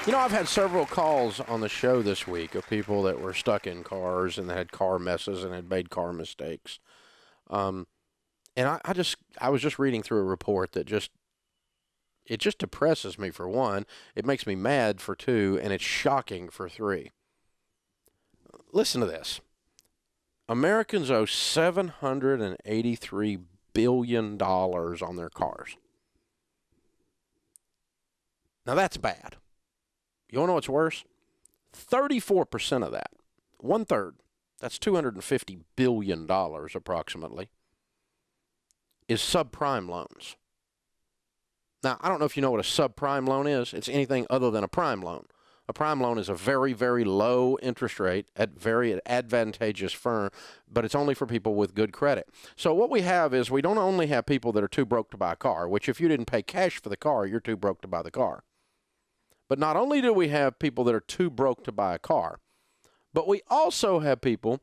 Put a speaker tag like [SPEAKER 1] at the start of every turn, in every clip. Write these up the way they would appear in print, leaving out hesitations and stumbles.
[SPEAKER 1] You know, I've had several calls on the show this week of people that were stuck in cars and that had car messes and had made car mistakes. And I was just reading through a report that it just depresses me for one, it makes me mad for two, and it's shocking for three. Listen to this. Americans owe $783 billion on their cars. Now that's bad. You want to know what's worse? 34% of that, 1/3, that's $250 billion approximately, is subprime loans. Now, I don't know if you know what a subprime loan is. It's anything other than a prime loan. A prime loan is a very, very low interest rate at very advantageous firm, but it's only for people with good credit. So what we have is we don't only have people that are too broke to buy a car, which if you didn't pay cash for the car, you're too broke to buy the car. But not only do we have people that are too broke to buy a car, but we also have people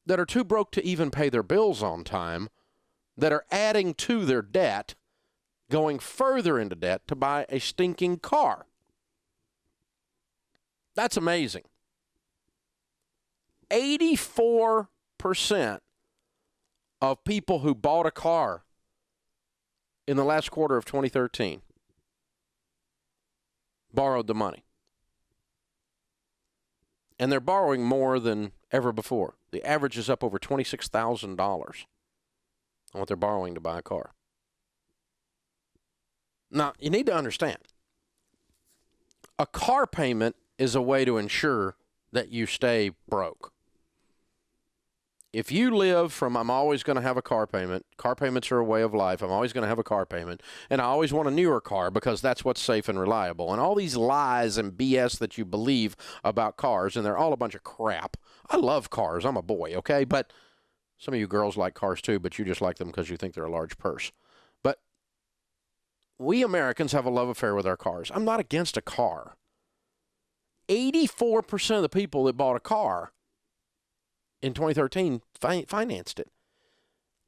[SPEAKER 1] that are too broke to even pay their bills on time, that are adding to their debt, going further into debt to buy a stinking car. That's amazing. 84% of people who bought a car in the last quarter of 2013 borrowed the money. And they're borrowing more than ever before. The average is up over $26,000 on what they're borrowing to buy a car. Now, you need to understand, a car payment is a way to ensure that you stay broke. If you live from, I'm always going to have a car payments are a way of life, I'm always going to have a car payment, and I always want a newer car because that's what's safe and reliable, and all these lies and BS that you believe about cars, and they're all a bunch of crap. I love cars. I'm a boy, okay? But some of you girls like cars too, but you just like them because you think they're a large purse. But we Americans have a love affair with our cars. I'm not against a car. 84% of the people that bought a car in 2013 financed it.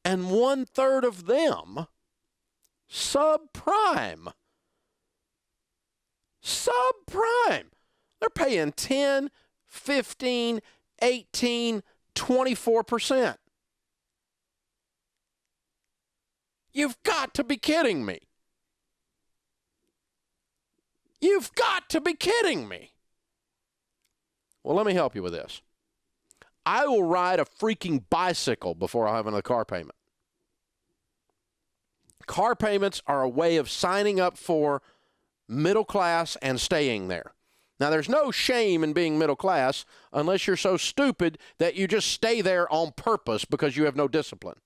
[SPEAKER 1] And 1/3 of them subprime. Subprime. They're paying 10, 15, 18, 24%. You've got to be kidding me. You've got to be kidding me. Well, let me help you with this. I will ride a freaking bicycle before I have another car payment. Car payments are a way of signing up for middle class and staying there. Now, there's no shame in being middle class unless you're so stupid that you just stay there on purpose because you have no discipline.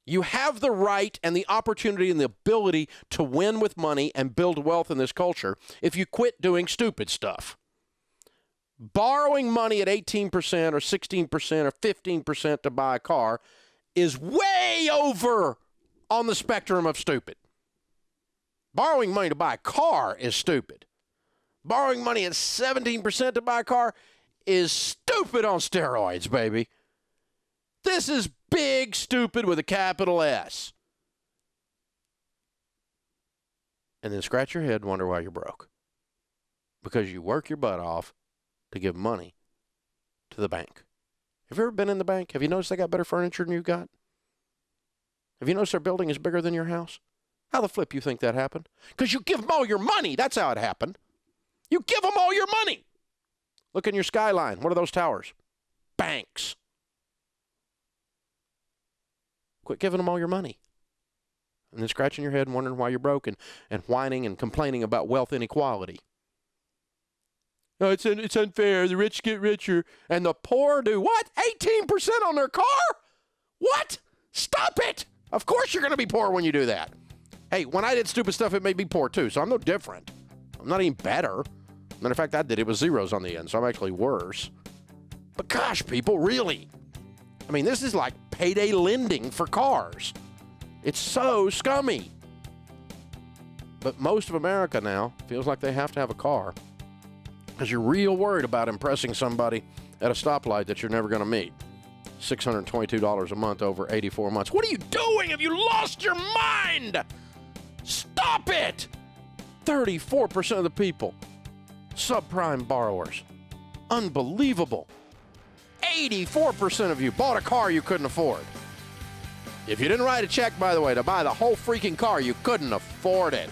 [SPEAKER 1] You have the right and the opportunity and the ability to win with money and build wealth in this culture if you quit doing stupid stuff. Borrowing money at 18% or 16% or 15% to buy a car is way over on the spectrum of stupid. Borrowing money to buy a car is stupid. Borrowing money at 17% to buy a car is stupid on steroids, baby. This is big stupid with a capital S. And then scratch your head and wonder why you're broke. Because you work your butt off to give money to the bank. Have you ever been in the bank? Have you noticed they got better furniture than you got? Have you noticed their building is bigger than your house? How the flip you think that happened? Because you give them all your money. That's how it happened. You give them all your money. Look in your skyline. What are those towers? Banks. Quit giving them all your money. And then scratching your head and wondering why you're broke and whining and complaining about wealth inequality. No, it's unfair. The rich get richer and the poor do what? 18% on their car? What? Stop it. Of course you're going to be poor when you do that. Hey, when I did stupid stuff, it made me poor too, so I'm no different. I'm not any better. Matter of fact, I did it with zeros on the end, so I'm actually worse. But gosh, people, really? I mean, this is like payday lending for cars. It's so scummy. But most of America now feels like they have to have a car because you're real worried about impressing somebody at a stoplight that you're never going to meet. $622 a month over 84 months. What are you doing? Have you lost your mind? Stop it! 34% of the people subprime borrowers. Unbelievable. 84% of you bought a car you couldn't afford. If you didn't write a check, by the way, to buy the whole freaking car, you couldn't afford it.